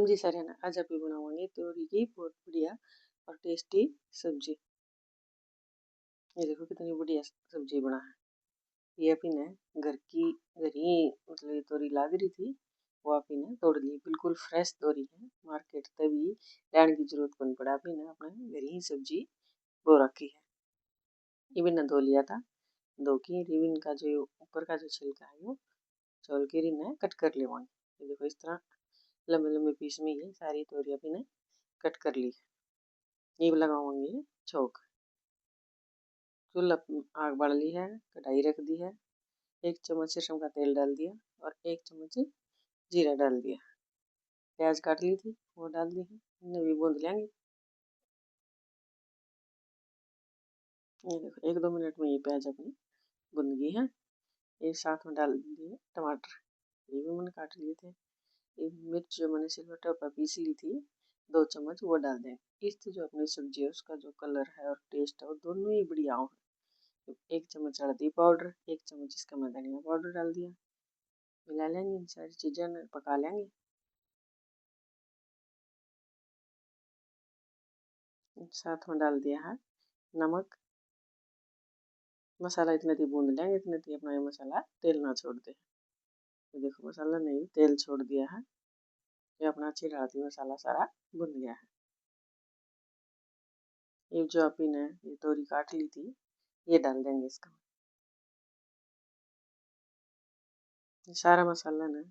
जी सारे ना, आज आप बनावांगे तोरी की बहुत बढ़िया और टेस्टी सब्जी। ये देखो कितनी बढ़िया सब्जी बना है। ये अभी ने घर ही मतलब ये तोरी लाग रही थी, वो अभी ने तोड़ ली। बिल्कुल फ्रेश तोरी है, मार्केट तभी लाने की जरूरत कौन पड़ा। अभी ने अपने घर ही सब्जी बो रखी है। ये भी ने धो लिया था, धो के रिबिन का जो ऊपर का जो छिलका है वो छोल के ने कट कर लेवांगे। ये देखो इस तरह लंबे लंबे पीस में ये सारी तोरी अभी ने कट कर ली है। ये लगावांगे छोंक। चूल्हा आग बढ़ ली है, कढ़ाई रख दी है, 1 चम्मच सरसों का तेल डाल दिया और 1 चम्मच जीरा डाल दिया। प्याज काट ली थी वो डाल दी है, इन्हें भी भून लेंगे। ये देखो 1-2 मिनट में ये प्याज अपनी भुन गई है। ये साथ में डाल दिए टमाटर, ये भी मैंने काट लिए थे। ये मिर्च जो मैंने सिलवट्टे पर पीस ली थी 2 चम्मच वो डाल देंगे। इससे जो अपनी सब्जी है उसका जो कलर है और टेस्ट है वो दोनों ही बढ़िया हो। 1 चम्मच हल्दी पाउडर, 1 चम्मच इसका मैं धनिया पाउडर डाल दिया। मिला लेंगे, इन सारी चीज़ें पका लेंगे। साथ में डाल दिया है नमक। मसाला इतने थी भून लेंगे, इतने थी अपना ये मसाला तेल ना छोड़ दे। तो देखो मसाला नहीं तेल छोड़ दिया है, ये अपना अच्छी डालती मसाला सारा भुन गया है। ये जो अपनी ने ये तोरी काट ली थी ये डाल देंगे इसका। ये सारा मसाला ना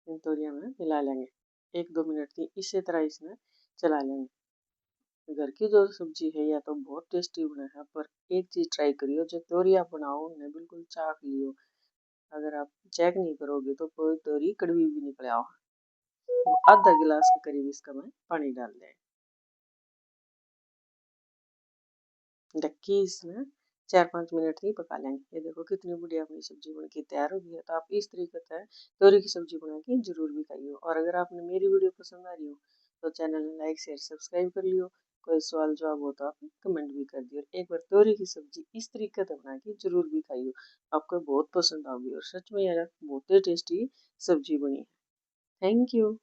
इन तोरिया में मिला लेंगे। 1-2 मिनट की इसी तरह इसमें चला लेंगे। घर की जो सब्जी है या तो बहुत टेस्टी बना है, पर एक चीज ट्राई करियो, जो तोरी आप बनाओ उन्हें बिल्कुल चाख लियो। अगर आप चेक नहीं करोगे तो कोई तोरी कड़वी भी निकले आओ। तो आधा गिलास के करीब इसका मैं पानी डाल दें। ढक्की इसमें 4-5 मिनट ही पका लेंगे। ये देखो कितनी बढ़िया अपनी सब्जी बन के तैयार हो गई है। तो आप इस तरीके से तोरी की सब्जी बना के जरूर भी खाइए। और अगर आपने मेरी वीडियो पसंद आ रही हो तो चैनल में लाइक शेयर सब्सक्राइब कर लियो। कोई सवाल जवाब हो तो आप कमेंट भी कर दियो। एक बार तोरी की सब्जी इस तरीके से बना के जरूर भी खाइए, आपको बहुत पसंद आएगी। और सच में यार बहुत ही टेस्टी सब्जी बनी है। Thank you.